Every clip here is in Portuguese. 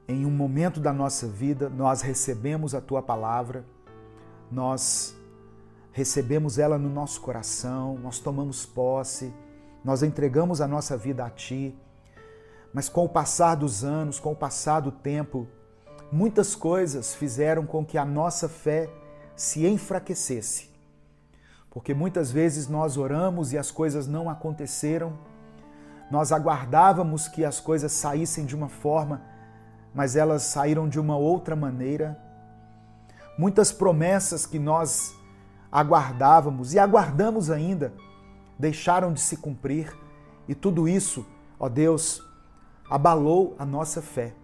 em um momento da nossa vida, nós recebemos a Tua palavra, nós recebemos ela no nosso coração, nós tomamos posse, nós entregamos a nossa vida a Ti, mas com o passar dos anos, com o passar do tempo, muitas coisas fizeram com que a nossa fé se enfraquecesse. Porque muitas vezes nós oramos e as coisas não aconteceram, nós aguardávamos que as coisas saíssem de uma forma, mas elas saíram de uma outra maneira. Muitas promessas que nós aguardávamos e aguardamos ainda, deixaram de se cumprir, e tudo isso, ó Deus, abalou a nossa fé.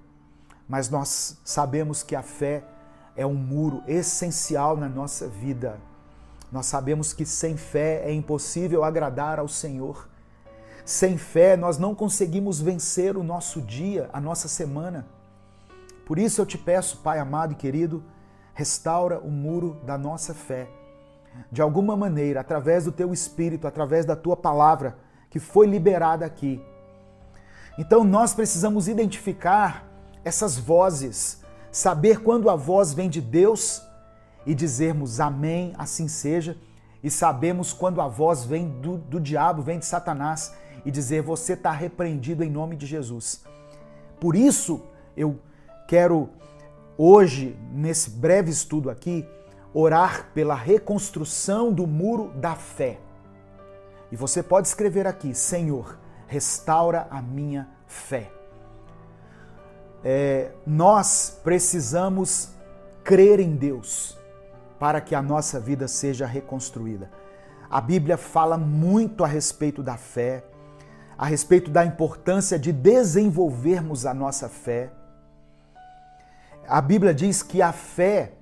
Mas nós sabemos que a fé é um muro essencial na nossa vida. Nós sabemos que sem fé é impossível agradar ao Senhor. Sem fé nós não conseguimos vencer o nosso dia, a nossa semana. Por isso eu te peço, Pai amado e querido, restaura o muro da nossa fé. De alguma maneira, através do Teu Espírito, através da Tua palavra, que foi liberada aqui. Então nós precisamos identificar essas vozes, saber quando a voz vem de Deus e dizermos amém, assim seja, e sabemos quando a voz vem do diabo, vem de Satanás, e dizer você está repreendido em nome de Jesus. Por isso eu quero hoje, nesse breve estudo aqui, orar pela reconstrução do muro da fé. E você pode escrever aqui, Senhor, restaura a minha fé. Nós precisamos crer em Deus para que a nossa vida seja reconstruída. A Bíblia fala muito a respeito da fé, a respeito da importância de desenvolvermos a nossa fé. A Bíblia diz que a fé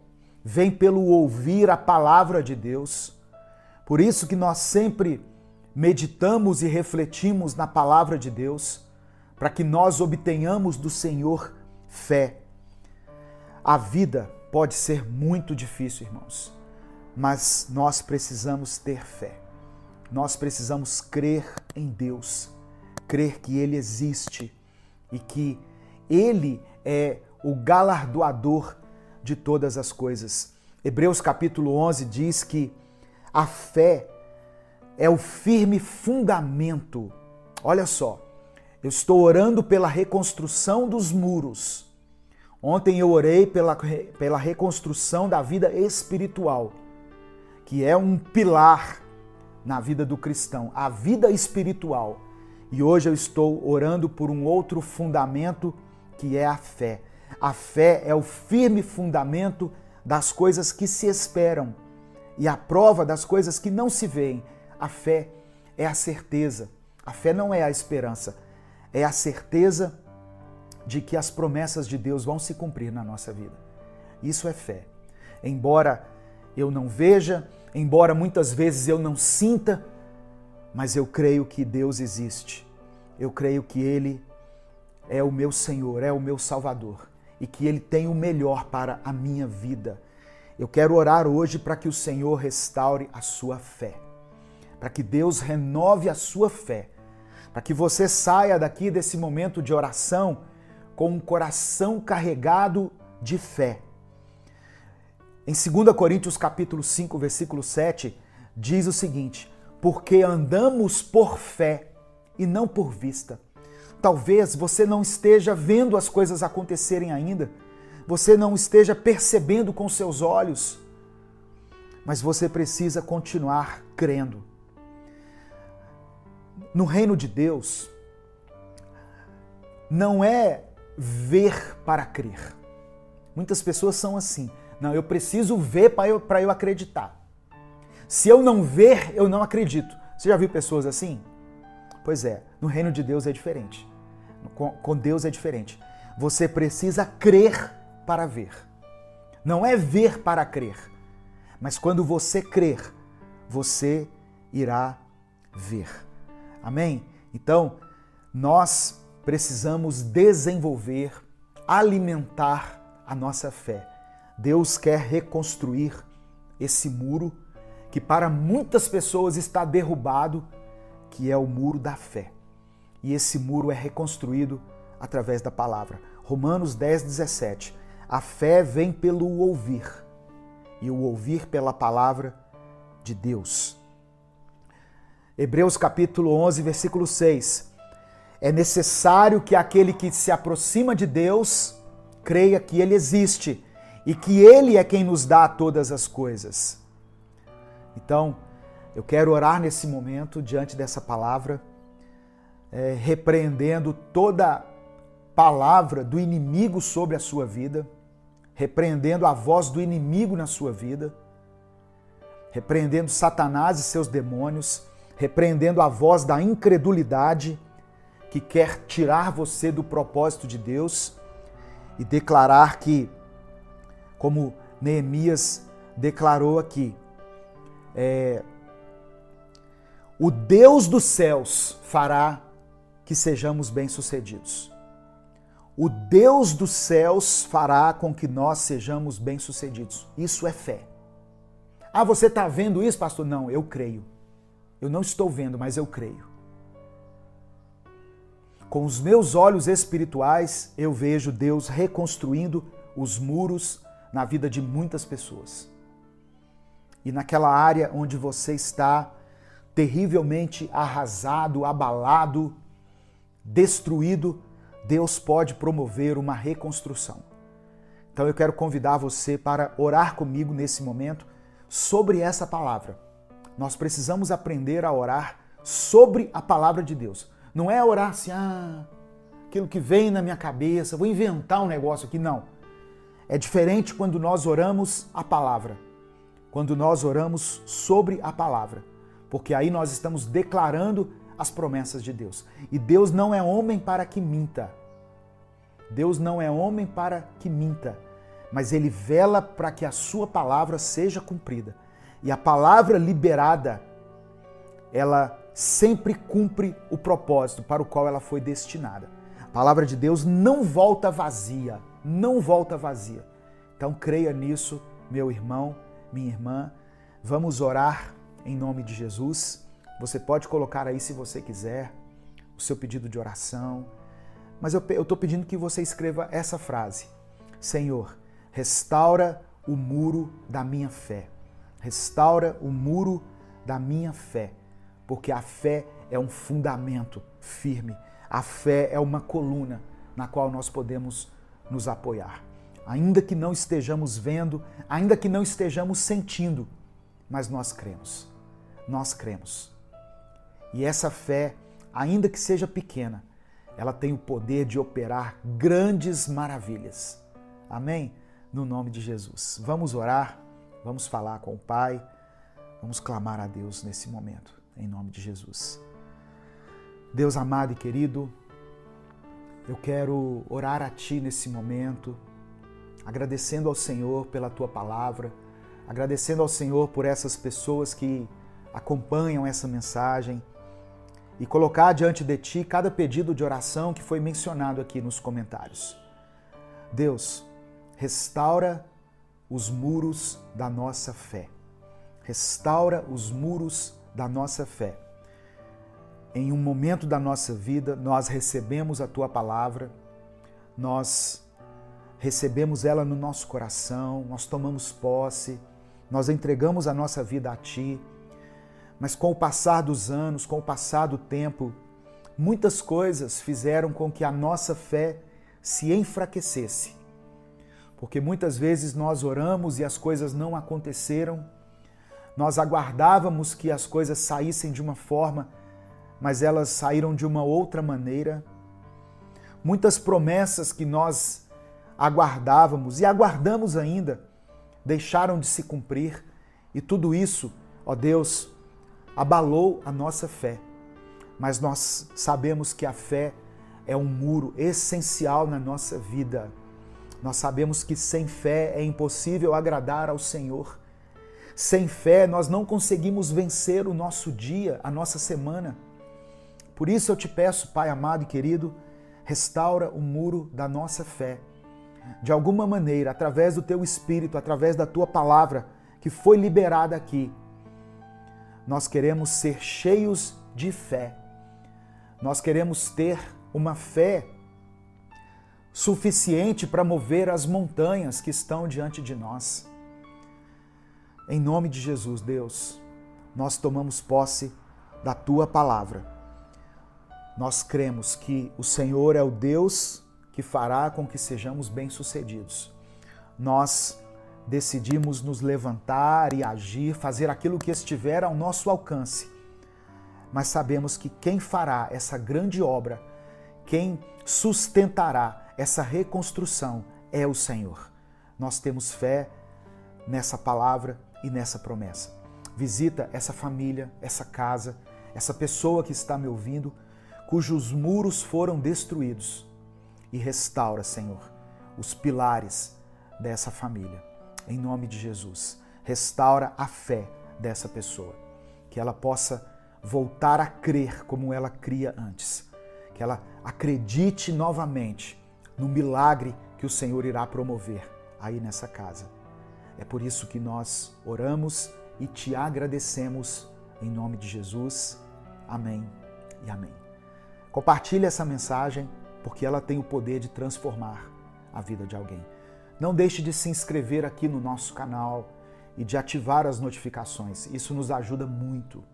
vem pelo ouvir a palavra de Deus. Por isso que nós sempre meditamos e refletimos na palavra de Deus, para que nós obtenhamos do Senhor fé. A vida pode ser muito difícil, irmãos, mas nós precisamos ter fé. Nós precisamos crer em Deus, crer que Ele existe e que Ele é o galardoador de todas as coisas. Hebreus capítulo 11 diz que a fé é o firme fundamento. Olha só, eu estou orando pela reconstrução dos muros. Ontem eu orei pela reconstrução da vida espiritual, que é um pilar na vida do cristão, a vida espiritual. E hoje eu estou orando por um outro fundamento, que é a fé. A fé é o firme fundamento das coisas que se esperam e a prova das coisas que não se veem. A fé é a certeza. A fé não é a esperança, é a certeza de que as promessas de Deus vão se cumprir na nossa vida. Isso é fé. Embora eu não veja, embora muitas vezes eu não sinta, mas eu creio que Deus existe. Eu creio que Ele é o meu Senhor, é o meu Salvador e que Ele tem o melhor para a minha vida. Eu quero orar hoje para que o Senhor restaure a sua fé, para que Deus renove a sua fé, para que você saia daqui desse momento de oração com um coração carregado de fé. Em 2 Coríntios capítulo 5, versículo 7, diz o seguinte: porque andamos por fé e não por vista. Talvez você não esteja vendo as coisas acontecerem ainda, você não esteja percebendo com seus olhos, mas você precisa continuar crendo. No reino de Deus, não é ver para crer. Muitas pessoas são assim. Não, eu preciso ver para eu acreditar. Se eu não ver, eu não acredito. Você já viu pessoas assim? Pois é, no reino de Deus é diferente. Com Deus é diferente. Você precisa crer para ver. Não é ver para crer. Mas quando você crer, você irá ver. Amém? Então, nós precisamos desenvolver, alimentar a nossa fé. Deus quer reconstruir esse muro que para muitas pessoas está derrubado, que é o muro da fé. E esse muro é reconstruído através da palavra. Romanos 10, 17. A fé vem pelo ouvir, e o ouvir pela palavra de Deus. Hebreus capítulo 11, versículo 6. É necessário que aquele que se aproxima de Deus creia que Ele existe e que Ele é quem nos dá todas as coisas. Então, eu quero orar nesse momento, diante dessa palavra, repreendendo toda palavra do inimigo sobre a sua vida, repreendendo a voz do inimigo na sua vida, repreendendo Satanás e seus demônios, repreendendo a voz da incredulidade que quer tirar você do propósito de Deus e declarar que, como Neemias declarou aqui, o Deus dos céus fará que sejamos bem-sucedidos. O Deus dos céus fará com que nós sejamos bem-sucedidos. Isso é fé. Ah, você está vendo isso, pastor? Não, eu creio. Eu não estou vendo, mas eu creio. Com os meus olhos espirituais, eu vejo Deus reconstruindo os muros na vida de muitas pessoas. E naquela área onde você está terrivelmente arrasado, abalado, destruído, Deus pode promover uma reconstrução. Então eu quero convidar você para orar comigo nesse momento sobre essa palavra. Nós precisamos aprender a orar sobre a palavra de Deus. Não é orar assim, aquilo que vem na minha cabeça, vou inventar um negócio aqui. Não. É diferente quando nós oramos a palavra. Quando nós oramos sobre a palavra. Porque aí nós estamos declarando as promessas de Deus. E Deus não é homem para que minta. Deus não é homem para que minta. Mas Ele vela para que a sua palavra seja cumprida. E a palavra liberada, ela sempre cumpre o propósito para o qual ela foi destinada. A palavra de Deus não volta vazia, não volta vazia. Então creia nisso, meu irmão, minha irmã. Vamos orar em nome de Jesus. Você pode colocar aí, se você quiser, o seu pedido de oração. Mas eu estou pedindo que você escreva essa frase. Senhor, restaura o muro da minha fé. Restaura o muro da minha fé. Porque a fé é um fundamento firme. A fé é uma coluna na qual nós podemos nos apoiar. Ainda que não estejamos vendo, ainda que não estejamos sentindo, mas nós cremos. Nós cremos. E essa fé, ainda que seja pequena, ela tem o poder de operar grandes maravilhas. Amém? No nome de Jesus. Vamos orar, vamos falar com o Pai, vamos clamar a Deus nesse momento, em nome de Jesus. Deus amado e querido, eu quero orar a Ti nesse momento, agradecendo ao Senhor pela Tua palavra, agradecendo ao Senhor por essas pessoas que acompanham essa mensagem e colocar diante de Ti cada pedido de oração que foi mencionado aqui nos comentários. Deus, restaura os muros da nossa fé. Restaura os muros da nossa fé. Em um momento da nossa vida, nós recebemos a Tua palavra, nós recebemos ela no nosso coração, nós tomamos posse, nós entregamos a nossa vida a Ti, mas com o passar dos anos, com o passar do tempo, muitas coisas fizeram com que a nossa fé se enfraquecesse. Porque muitas vezes nós oramos e as coisas não aconteceram, nós aguardávamos que as coisas saíssem de uma forma, mas elas saíram de uma outra maneira. Muitas promessas que nós aguardávamos e aguardamos ainda, deixaram de se cumprir e tudo isso, ó Deus, abalou a nossa fé. Mas nós sabemos que a fé é um muro essencial na nossa vida. Nós sabemos que sem fé é impossível agradar ao Senhor. Sem fé nós não conseguimos vencer o nosso dia, a nossa semana. Por isso eu te peço, Pai amado e querido, restaura o muro da nossa fé. De alguma maneira, através do Teu Espírito, através da Tua palavra que foi liberada aqui, nós queremos ser cheios de fé. Nós queremos ter uma fé suficiente para mover as montanhas que estão diante de nós. Em nome de Jesus, Deus, nós tomamos posse da Tua palavra. Nós cremos que o Senhor é o Deus que fará com que sejamos bem-sucedidos. Nós decidimos nos levantar e agir, fazer aquilo que estiver ao nosso alcance. Mas sabemos que quem fará essa grande obra, quem sustentará essa reconstrução é o Senhor. Nós temos fé nessa palavra e nessa promessa. Visita essa família, essa casa, essa pessoa que está me ouvindo, cujos muros foram destruídos, e restaura, Senhor, os pilares dessa família. Em nome de Jesus, restaura a fé dessa pessoa, que ela possa voltar a crer como ela cria antes, que ela acredite novamente no milagre que o Senhor irá promover aí nessa casa. É por isso que nós oramos e te agradecemos em nome de Jesus. Amém e amém. Compartilhe essa mensagem porque ela tem o poder de transformar a vida de alguém. Não deixe de se inscrever aqui no nosso canal e de ativar as notificações. Isso nos ajuda muito.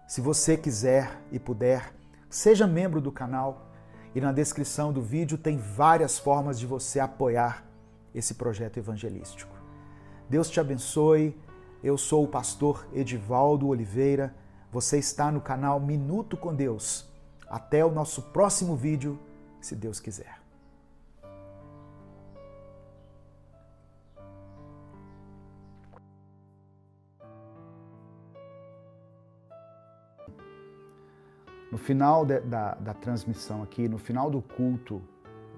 Se você quiser e puder, seja membro do canal e na descrição do vídeo tem várias formas de você apoiar esse projeto evangelístico. Deus te abençoe. Eu sou o pastor Edivaldo Oliveira. Você está no canal Minuto com Deus. Até o nosso próximo vídeo, se Deus quiser. No final da transmissão aqui, no final do culto,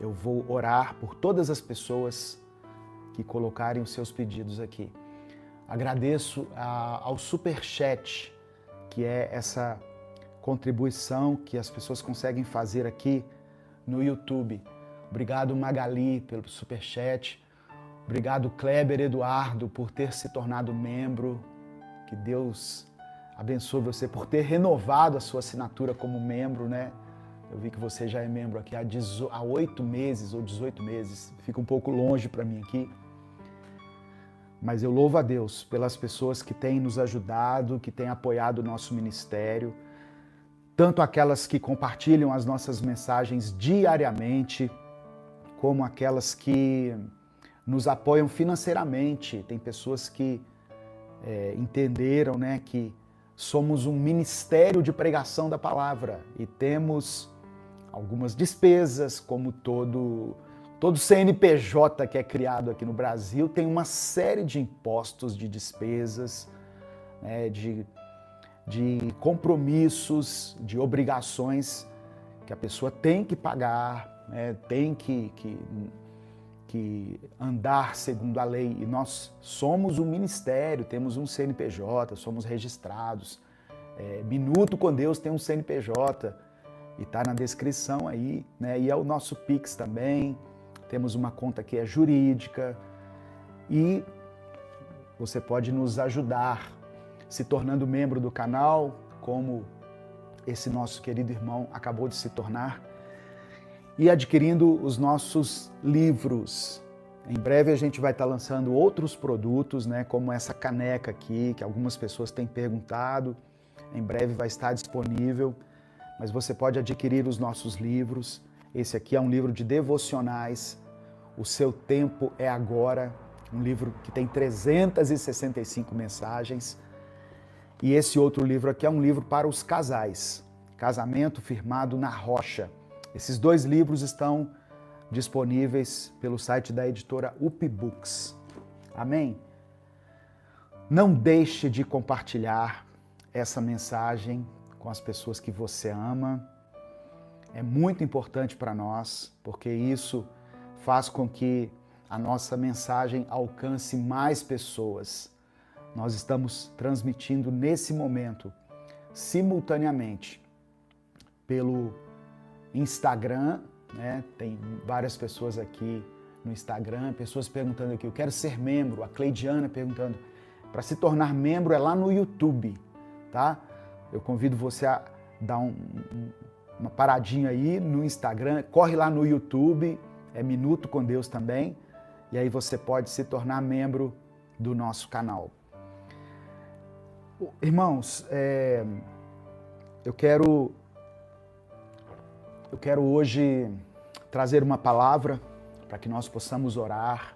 eu vou orar por todas as pessoas que colocarem os seus pedidos aqui. Agradeço ao Superchat, que é essa contribuição que as pessoas conseguem fazer aqui no YouTube. Obrigado, Magali, pelo Superchat. Obrigado, Kleber Eduardo, por ter se tornado membro. Que Deus abençoe você por ter renovado a sua assinatura como membro, né? Eu vi que você já é membro aqui há 8 meses ou 18 meses. Fica um pouco longe para mim aqui. Mas eu louvo a Deus pelas pessoas que têm nos ajudado, que têm apoiado o nosso ministério, tanto aquelas que compartilham as nossas mensagens diariamente, como aquelas que nos apoiam financeiramente. Tem pessoas que entenderam, né, que somos um ministério de pregação da palavra e temos algumas despesas, como todo CNPJ que é criado aqui no Brasil tem uma série de impostos, de despesas, né, de compromissos, de obrigações que a pessoa tem que pagar, né, tem que andar segundo a lei. E nós somos um ministério, temos um CNPJ, somos registrados. Minuto com Deus tem um CNPJ e está na descrição aí, né? E é o nosso Pix também. Temos uma conta que é jurídica e você pode nos ajudar se tornando membro do canal, como esse nosso querido irmão acabou de se tornar, e adquirindo os nossos livros. Em breve a gente vai estar lançando outros produtos, né, como essa caneca aqui, que algumas pessoas têm perguntado. Em breve vai estar disponível, mas você pode adquirir os nossos livros. Esse aqui é um livro de devocionais, O Seu Tempo é Agora, um livro que tem 365 mensagens. E esse outro livro aqui é um livro para os casais, Casamento Firmado na Rocha. Esses 2 livros estão disponíveis pelo site da editora UpBooks. Amém? Não deixe de compartilhar essa mensagem com as pessoas que você ama. É muito importante para nós, porque isso faz com que a nossa mensagem alcance mais pessoas. Nós estamos transmitindo nesse momento, simultaneamente, pelo Instagram, né? Tem várias pessoas aqui no Instagram, pessoas perguntando aqui, eu quero ser membro, a Cleidiana perguntando, para se tornar membro é lá no YouTube, tá? Eu convido você a dar uma paradinha aí no Instagram, corre lá no YouTube, é Minuto com Deus também, e aí você pode se tornar membro do nosso canal. Irmãos, eu quero hoje trazer uma palavra para que nós possamos orar.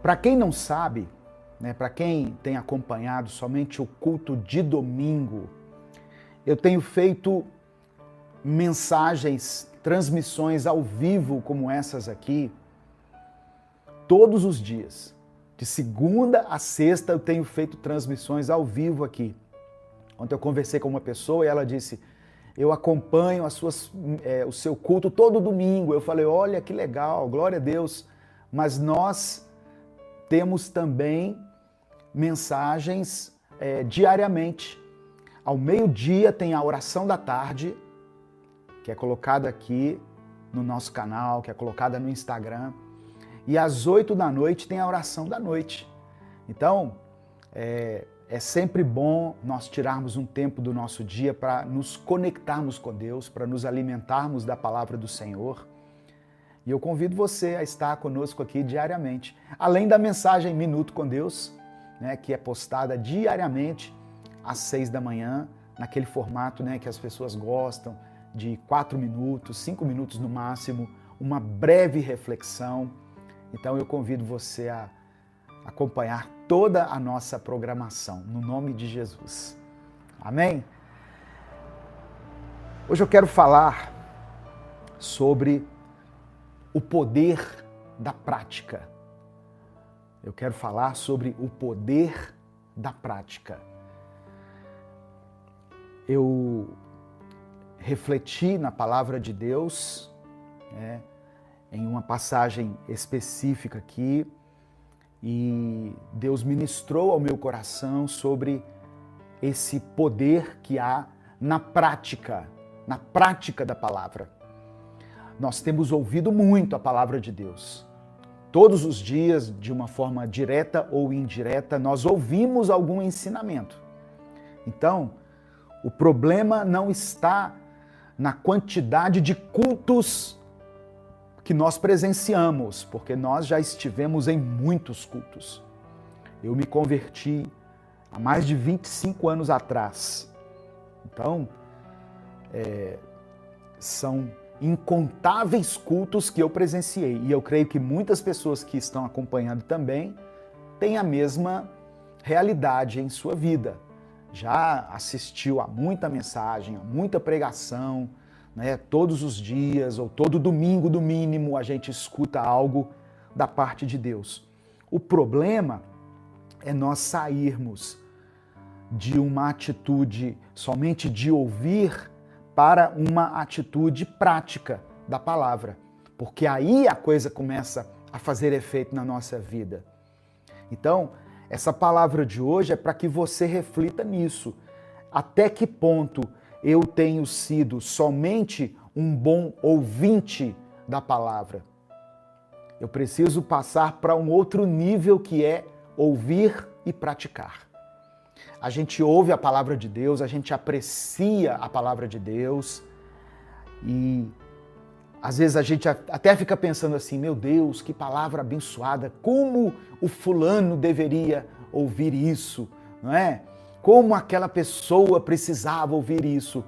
Para quem não sabe, né, para quem tem acompanhado somente o culto de domingo, eu tenho feito mensagens, transmissões ao vivo como essas aqui, todos os dias. De segunda a sexta eu tenho feito transmissões ao vivo aqui. Ontem eu conversei com uma pessoa e ela disse, eu acompanho o seu culto todo domingo. Eu falei, olha que legal, glória a Deus. Mas nós temos também mensagens diariamente. Ao meio-dia tem a oração da tarde, que é colocada aqui no nosso canal, que é colocada no Instagram. E às 8 da noite tem a oração da noite. Então, é sempre bom nós tirarmos um tempo do nosso dia para nos conectarmos com Deus, para nos alimentarmos da palavra do Senhor. E eu convido você a estar conosco aqui diariamente. Além da mensagem Minuto com Deus, né, que é postada diariamente às 6 da manhã, naquele formato, né, que as pessoas gostam, de 4 minutos, 5 minutos no máximo, uma breve reflexão. Então eu convido você a acompanhar toda a nossa programação, no nome de Jesus. Amém? Hoje eu quero falar sobre o poder da prática. Eu quero falar sobre o poder da prática. Eu refleti na palavra de Deus, né, em uma passagem específica aqui, e Deus ministrou ao meu coração sobre esse poder que há na prática da palavra. Nós temos ouvido muito a palavra de Deus. Todos os dias, de uma forma direta ou indireta, nós ouvimos algum ensinamento. Então, o problema não está na quantidade de cultos que nós presenciamos, porque nós já estivemos em muitos cultos. Eu me converti há mais de 25 anos atrás. Então, são incontáveis cultos que eu presenciei. E eu creio que muitas pessoas que estão acompanhando também têm a mesma realidade em sua vida. Já assistiu a muita mensagem, a muita pregação, né? Todos os dias ou todo domingo, no mínimo, a gente escuta algo da parte de Deus. O problema é nós sairmos de uma atitude somente de ouvir para uma atitude prática da palavra, porque aí a coisa começa a fazer efeito na nossa vida. Então, essa palavra de hoje é para que você reflita nisso. Até que ponto eu tenho sido somente um bom ouvinte da palavra? Eu preciso passar para um outro nível que é ouvir e praticar. A gente ouve a palavra de Deus, a gente aprecia a palavra de Deus e às vezes a gente até fica pensando assim, meu Deus, que palavra abençoada, como o fulano deveria ouvir isso, não é? Como aquela pessoa precisava ouvir isso,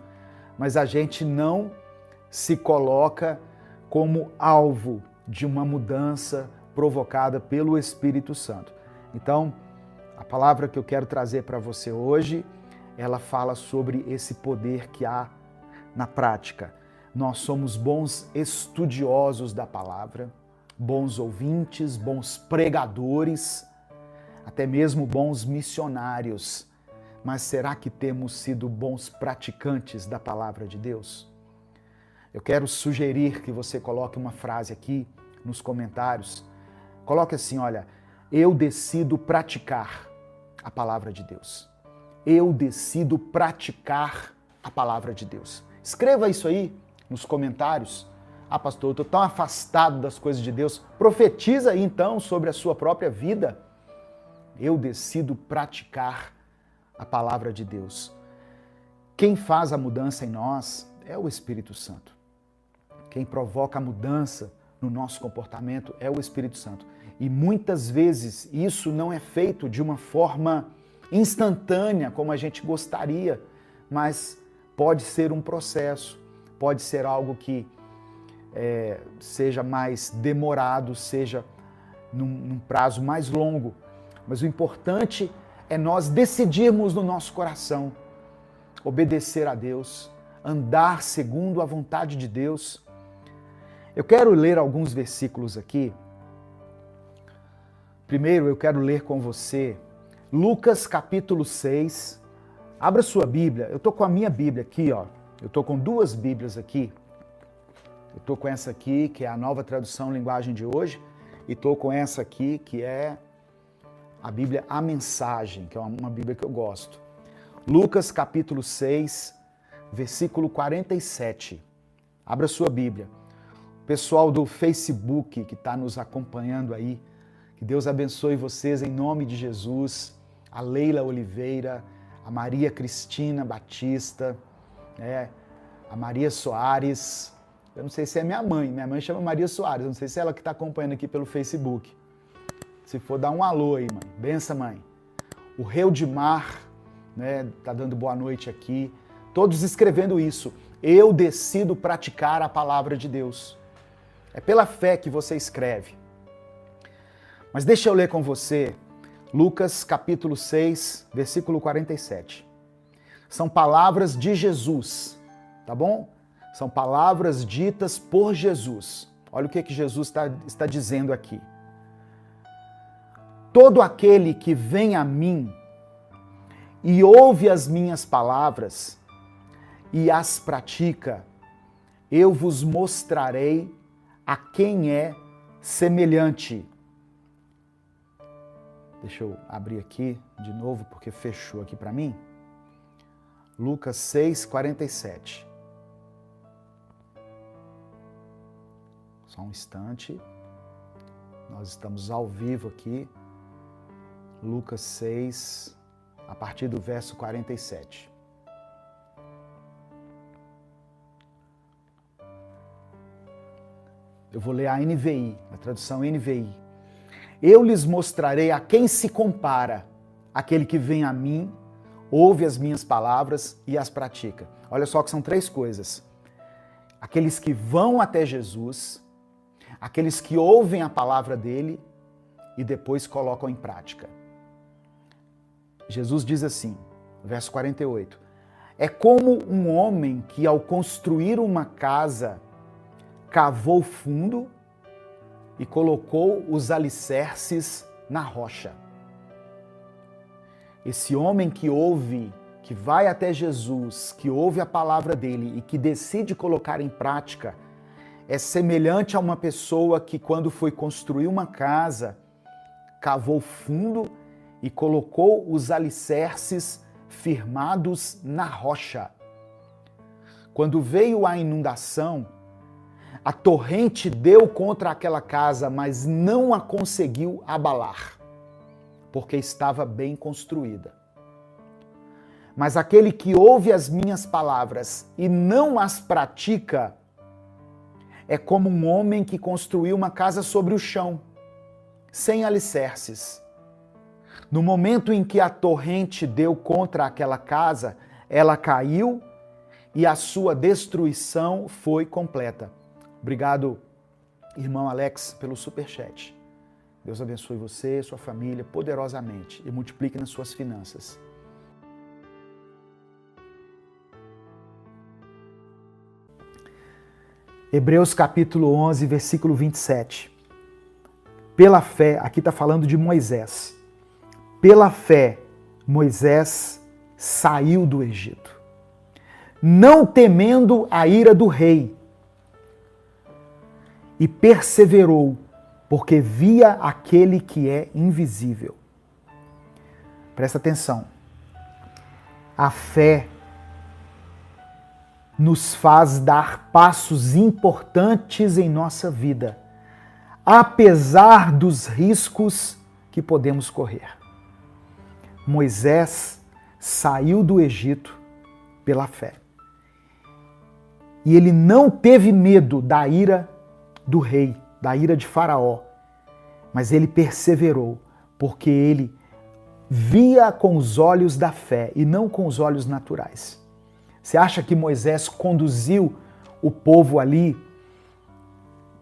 mas a gente não se coloca como alvo de uma mudança provocada pelo Espírito Santo. Então, a palavra que eu quero trazer para você hoje, ela fala sobre esse poder que há na prática. Nós somos bons estudiosos da palavra, bons ouvintes, bons pregadores, até mesmo bons missionários. Mas será que temos sido bons praticantes da palavra de Deus? Eu quero sugerir que você coloque uma frase aqui nos comentários. Coloque assim, olha, eu decido praticar a palavra de Deus. Eu decido praticar a palavra de Deus. Escreva isso aí nos comentários. Ah, pastor, eu estou tão afastado das coisas de Deus. Profetiza aí então sobre a sua própria vida. Eu decido praticar a palavra de Deus. Quem faz a mudança em nós é o Espírito Santo. Quem provoca a mudança no no nosso comportamento é o Espírito Santo. E muitas vezes isso não é feito de uma forma instantânea, como a gente gostaria, mas pode ser um processo, pode ser algo que seja mais demorado, seja num prazo mais longo. Mas o importante é nós decidirmos no nosso coração obedecer a Deus, andar segundo a vontade de Deus. Eu quero ler alguns versículos aqui. Primeiro, eu quero ler com você Lucas capítulo 6. Abra sua Bíblia. Eu estou com a minha Bíblia aqui, ó. Eu estou com duas Bíblias aqui. Eu estou com essa aqui, que é a Nova Tradução Linguagem de Hoje, e estou com essa aqui, que é a Bíblia A Mensagem, que é uma Bíblia que eu gosto. Lucas capítulo 6, versículo 47. Abra sua Bíblia. Pessoal do Facebook que está nos acompanhando aí, que Deus abençoe vocês em nome de Jesus. A Leila Oliveira, a Maria Cristina Batista, a Maria Soares. Eu não sei se é minha mãe chama Maria Soares, eu não sei se é ela que está acompanhando aqui pelo Facebook. Se for, dá um alô aí, mãe. Benção, mãe. O Reudimar, tá dando boa noite aqui. Todos escrevendo isso. Eu decido praticar a palavra de Deus. É pela fé que você escreve. Mas deixa eu ler com você Lucas capítulo 6, versículo 47. São palavras de Jesus, tá bom? São palavras ditas por Jesus. Olha o que Jesus está dizendo aqui. Todo aquele que vem a mim e ouve as minhas palavras e as pratica, eu vos mostrarei a quem é semelhante. Deixa eu abrir aqui de novo, porque fechou aqui para mim. Lucas 6, 47. Só um instante. Nós estamos ao vivo aqui. Lucas 6, a partir do verso 47. Eu vou ler a NVI, a tradução NVI. Eu lhes mostrarei a quem se compara aquele que vem a mim, ouve as minhas palavras e as pratica. Olha só que são três coisas. Aqueles que vão até Jesus, aqueles que ouvem a palavra dele e depois colocam em prática. Jesus diz assim, verso 48, é como um homem que ao construir uma casa cavou fundo e colocou os alicerces na rocha. Esse homem que ouve, que vai até Jesus, que ouve a palavra dele e que decide colocar em prática, é semelhante a uma pessoa que quando foi construir uma casa, cavou fundo e colocou os alicerces firmados na rocha. Quando veio a inundação, a torrente deu contra aquela casa, mas não a conseguiu abalar, porque estava bem construída. Mas aquele que ouve as minhas palavras e não as pratica, é como um homem que construiu uma casa sobre o chão, sem alicerces. No momento em que a torrente deu contra aquela casa, ela caiu e a sua destruição foi completa. Obrigado, irmão Alex, pelo superchat. Deus abençoe você e sua família poderosamente e multiplique nas suas finanças. Hebreus capítulo 11, versículo 27. Pela fé, aqui está falando de Moisés. Pela fé, Moisés saiu do Egito, não temendo a ira do rei, e perseverou, porque via aquele que é invisível. Presta atenção. A fé nos faz dar passos importantes em nossa vida, apesar dos riscos que podemos correr. Moisés saiu do Egito pela fé. E ele não teve medo da ira do rei, da ira de Faraó, mas ele perseverou, porque ele via com os olhos da fé e não com os olhos naturais. Você acha que Moisés conduziu o povo ali,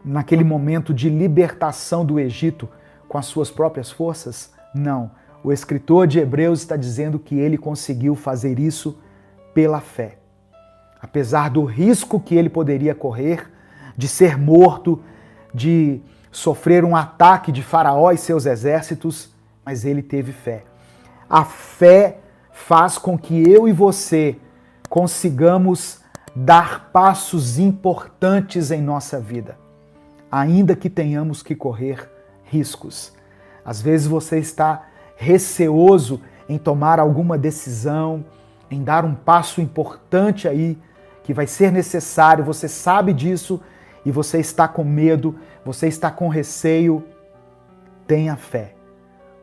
naquele momento de libertação do Egito, com as suas próprias forças? Não. O escritor de Hebreus está dizendo que ele conseguiu fazer isso pela fé. Apesar do risco que ele poderia correr, de ser morto, de sofrer um ataque de Faraó e seus exércitos, mas ele teve fé. A fé faz com que eu e você consigamos dar passos importantes em nossa vida, ainda que tenhamos que correr riscos. Às vezes você está receoso em tomar alguma decisão, em dar um passo importante aí, que vai ser necessário, você sabe disso e você está com medo, você está com receio. Tenha fé,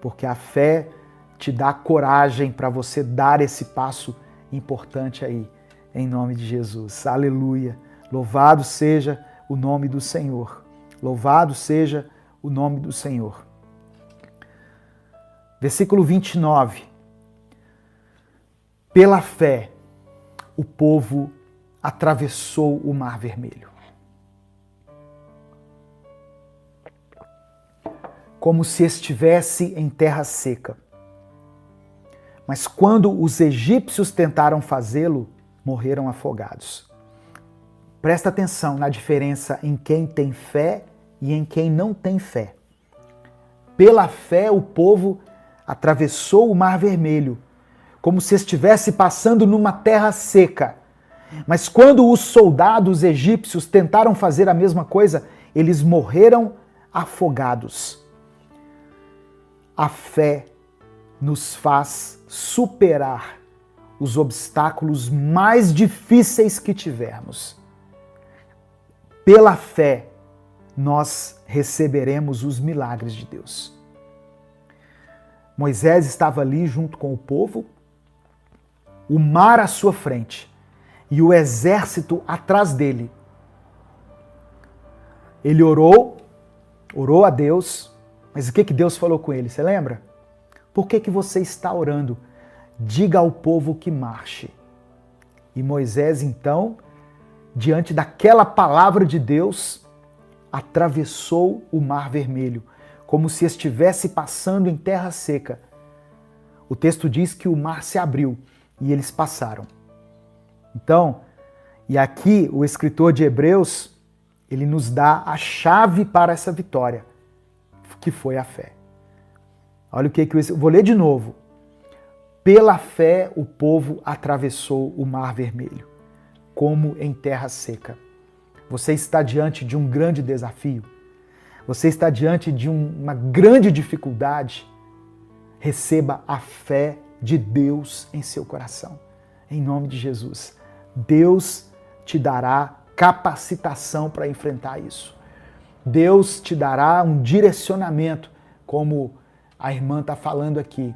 porque a fé te dá coragem para você dar esse passo importante aí, em nome de Jesus. Aleluia! Louvado seja o nome do Senhor. Louvado seja o nome do Senhor. Versículo 29. Pela fé, o povo atravessou o Mar Vermelho, como se estivesse em terra seca. Mas quando os egípcios tentaram fazê-lo, morreram afogados. Presta atenção na diferença em quem tem fé e em quem não tem fé. Pela fé, o povo atravessou o Mar Vermelho, como se estivesse passando numa terra seca. Mas quando os soldados egípcios tentaram fazer a mesma coisa, eles morreram afogados. A fé nos faz superar os obstáculos mais difíceis que tivermos. Pela fé, nós receberemos os milagres de Deus. Moisés estava ali junto com o povo, o mar à sua frente e o exército atrás dele. Ele orou a Deus, mas o que Deus falou com ele? Você lembra? Por que você está orando? Diga ao povo que marche. E Moisés, então, diante daquela palavra de Deus, atravessou o Mar Vermelho, como se estivesse passando em terra seca. O texto diz que o mar se abriu e eles passaram. Então, e aqui o escritor de Hebreus, ele nos dá a chave para essa vitória, que foi a fé. Olha o que eu vou ler de novo. Pela fé o povo atravessou o Mar Vermelho, como em terra seca. Você está diante de um grande desafio. Você está diante de uma grande dificuldade. Receba a fé de Deus em seu coração. Em nome de Jesus. Deus te dará capacitação para enfrentar isso. Deus te dará um direcionamento, como a irmã está falando aqui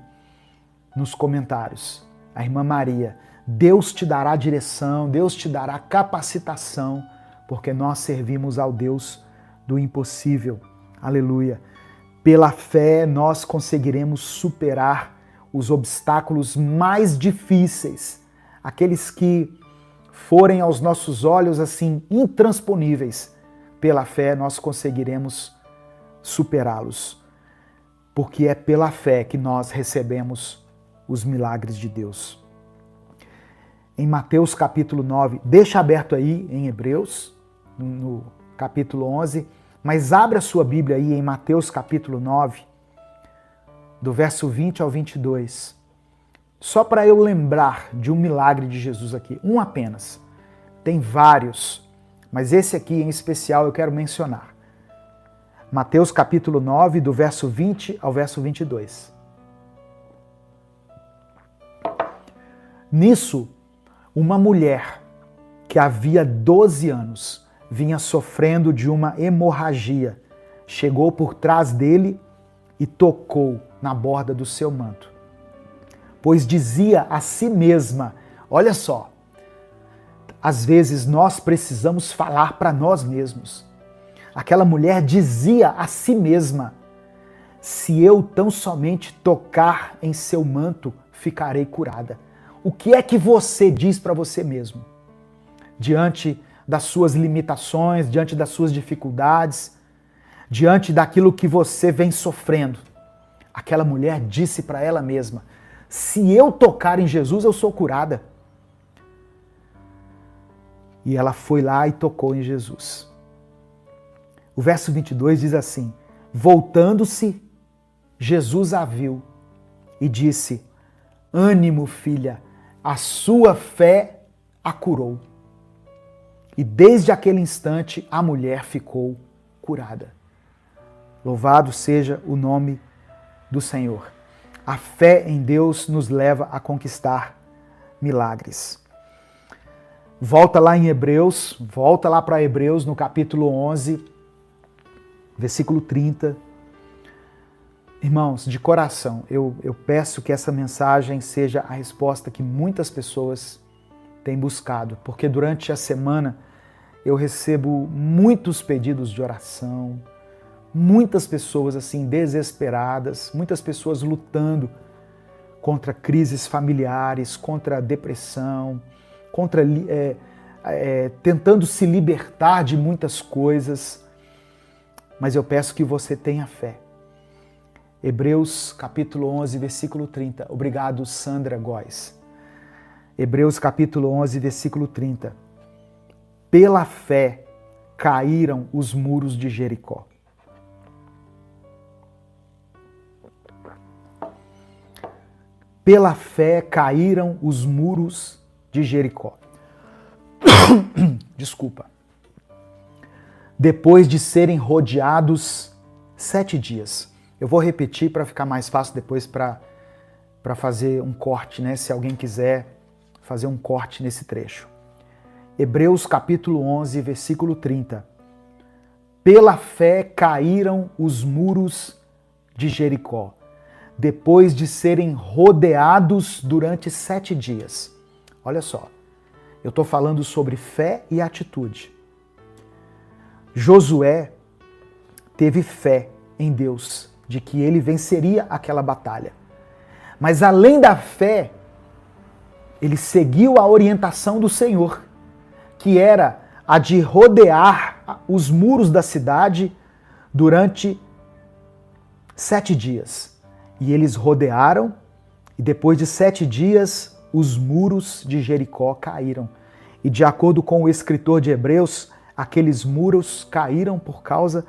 nos comentários. A irmã Maria. Deus te dará direção, Deus te dará capacitação, porque nós servimos ao Deus do impossível. Aleluia. Pela fé nós conseguiremos superar os obstáculos mais difíceis, aqueles que forem aos nossos olhos assim intransponíveis. Pela fé nós conseguiremos superá-los, porque é pela fé que nós recebemos os milagres de Deus. Em Mateus capítulo 9, deixa aberto aí em Hebreus, no capítulo 11, mas abre a sua Bíblia aí em Mateus capítulo 9, do verso 20 ao 22, só para eu lembrar de um milagre de Jesus aqui, um apenas. Tem vários, mas esse aqui em especial eu quero mencionar. Mateus capítulo 9, do verso 20 ao verso 22. Nisso, uma mulher que havia 12 anos vinha sofrendo de uma hemorragia, chegou por trás dele e tocou na borda do seu manto. Pois dizia a si mesma, olha só, às vezes nós precisamos falar para nós mesmos. Aquela mulher dizia a si mesma: se eu tão somente tocar em seu manto, ficarei curada. O que é que você diz para você mesmo? Diante das suas limitações, diante das suas dificuldades, diante daquilo que você vem sofrendo. Aquela mulher disse para ela mesma: se eu tocar em Jesus, eu sou curada. E ela foi lá e tocou em Jesus. O verso 22 diz assim: voltando-se, Jesus a viu e disse: ânimo, filha, a sua fé a curou. E desde aquele instante a mulher ficou curada. Louvado seja o nome do Senhor. A fé em Deus nos leva a conquistar milagres. Volta lá em Hebreus, volta lá para Hebreus no capítulo 11, versículo 30. Irmãos, de coração, eu peço que essa mensagem seja a resposta que muitas pessoas têm buscado, porque durante a semana eu recebo muitos pedidos de oração, muitas pessoas assim desesperadas, muitas pessoas lutando contra crises familiares, contra a depressão, tentando se libertar de muitas coisas, mas eu peço que você tenha fé. Hebreus capítulo 11, versículo 30. Obrigado, Sandra Góes. Hebreus capítulo 11, versículo 30. Pela fé caíram os muros de Jericó. Pela fé caíram os muros de Jericó. Desculpa. Depois de serem rodeados 7 dias. Eu vou repetir para ficar mais fácil depois para fazer um corte, né? Se alguém quiser fazer um corte nesse trecho. Hebreus capítulo 11, versículo 30. Pela fé caíram os muros de Jericó, depois de serem rodeados durante 7 dias. Olha só, eu estou falando sobre fé e atitude. Josué teve fé em Deus, de que ele venceria aquela batalha. Mas além da fé, ele seguiu a orientação do Senhor, que era a de rodear os muros da cidade durante 7 dias. E eles rodearam, e depois de 7 dias, os muros de Jericó caíram. E de acordo com o escritor de Hebreus, aqueles muros caíram por causa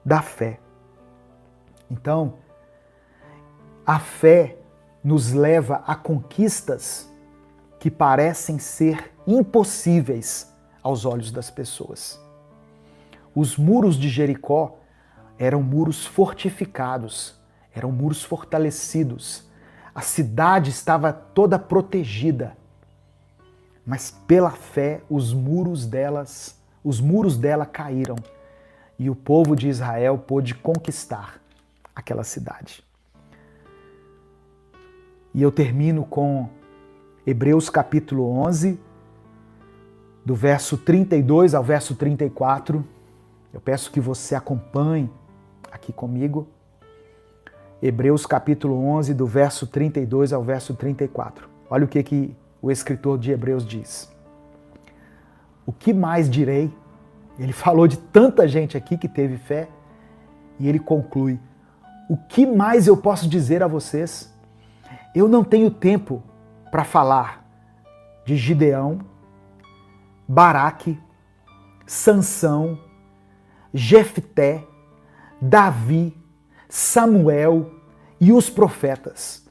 da fé. Então, a fé nos leva a conquistas que parecem ser impossíveis aos olhos das pessoas. Os muros de Jericó eram muros fortificados, eram muros fortalecidos. A cidade estava toda protegida, mas pela fé os muros dela caíram e o povo de Israel pôde conquistar aquela cidade. E eu termino com Hebreus capítulo 11, do verso 32 ao verso 34. Eu peço que você acompanhe aqui comigo. Hebreus capítulo 11, do verso 32 ao verso 34. Olha o que o escritor de Hebreus diz. O que mais direi? Ele falou de tanta gente aqui que teve fé e ele conclui: o que mais eu posso dizer a vocês? Eu não tenho tempo para falar de Gideão, Baraque, Sansão, Jefté, Davi, Samuel e os profetas.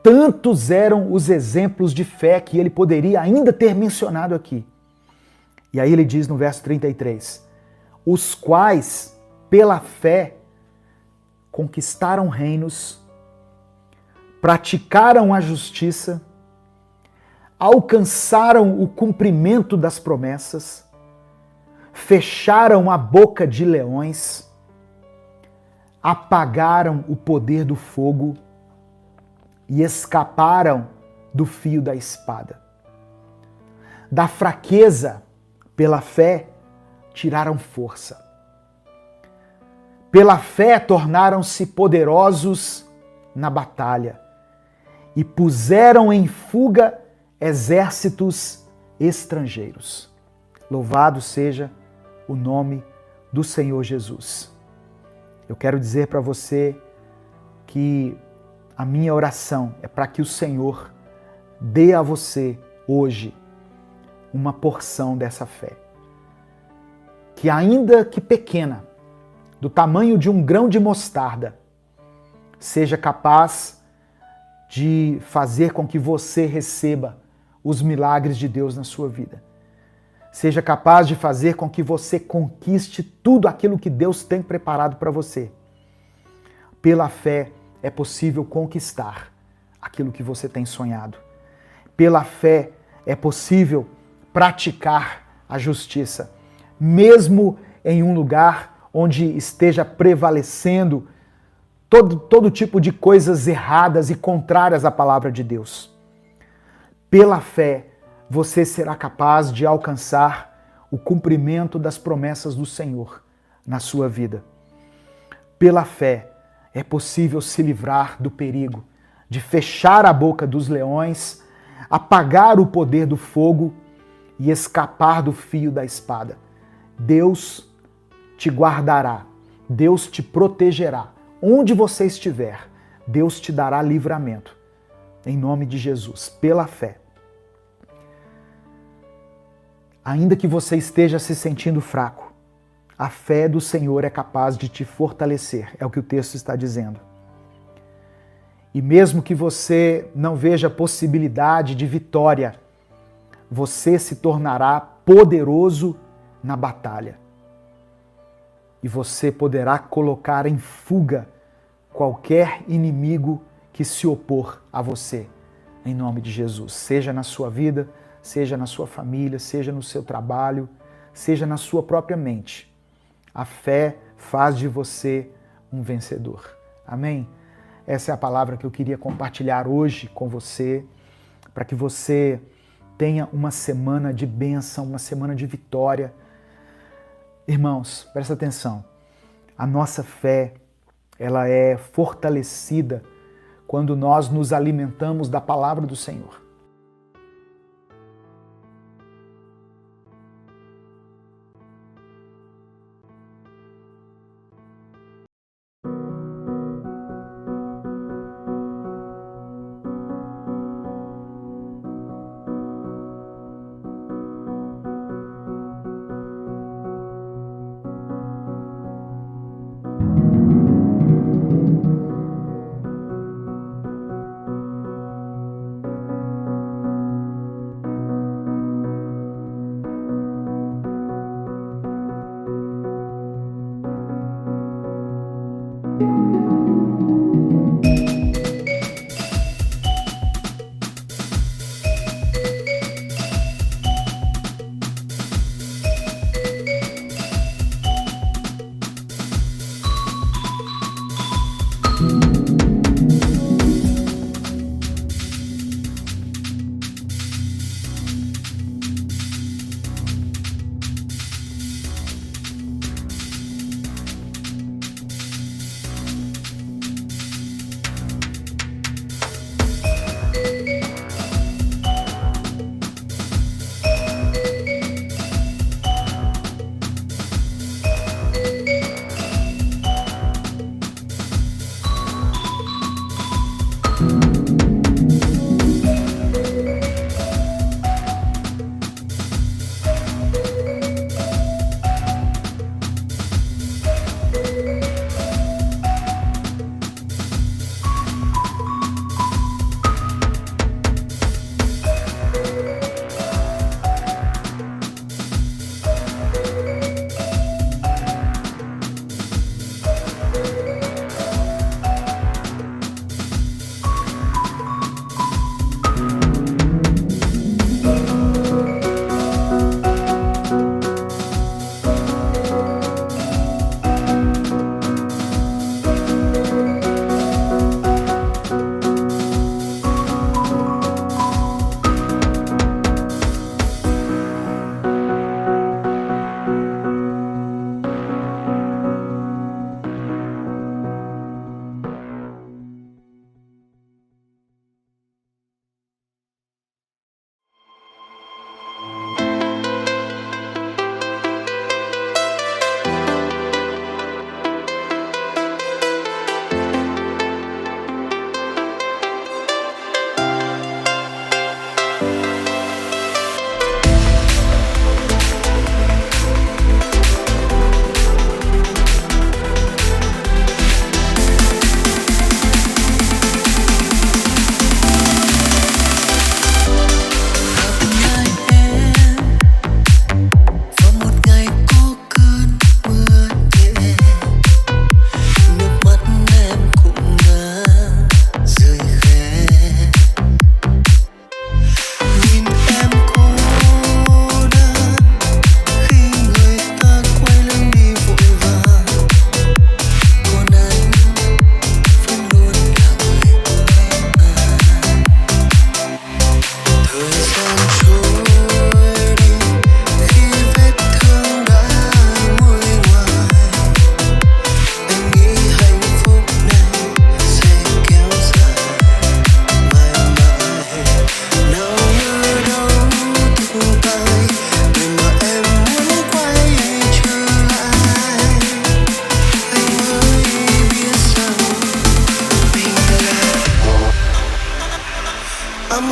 Tantos eram os exemplos de fé que ele poderia ainda ter mencionado aqui. E aí ele diz no verso 33, os quais, pela fé, conquistaram reinos, praticaram a justiça, alcançaram o cumprimento das promessas, fecharam a boca de leões, apagaram o poder do fogo e escaparam do fio da espada. Da fraqueza, pela fé, tiraram força. Pela fé tornaram-se poderosos na batalha e puseram em fuga exércitos estrangeiros. Louvado seja o nome do Senhor Jesus. Eu quero dizer para você que a minha oração é para que o Senhor dê a você hoje uma porção dessa fé. Que ainda que pequena, do tamanho de um grão de mostarda, seja capaz de fazer com que você receba os milagres de Deus na sua vida. Seja capaz de fazer com que você conquiste tudo aquilo que Deus tem preparado para você. Pela fé é possível conquistar aquilo que você tem sonhado. Pela fé é possível praticar a justiça, mesmo em um lugar onde esteja prevalecendo todo tipo de coisas erradas e contrárias à palavra de Deus. Pela fé, você será capaz de alcançar o cumprimento das promessas do Senhor na sua vida. Pela fé, é possível se livrar do perigo de fechar a boca dos leões, apagar o poder do fogo e escapar do fio da espada. Deus te guardará, Deus te protegerá. Onde você estiver, Deus te dará livramento. Em nome de Jesus, pela fé. Ainda que você esteja se sentindo fraco, a fé do Senhor é capaz de te fortalecer, é o que o texto está dizendo. E mesmo que você não veja possibilidade de vitória, você se tornará poderoso na batalha. E você poderá colocar em fuga qualquer inimigo que se opor a você, em nome de Jesus. Seja na sua vida, seja na sua família, seja no seu trabalho, seja na sua própria mente. A fé faz de você um vencedor. Amém? Essa é a palavra que eu queria compartilhar hoje com você, para que você tenha uma semana de bênção, uma semana de vitória. Irmãos, presta atenção. A nossa fé, ela é fortalecida quando nós nos alimentamos da palavra do Senhor.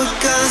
a guy.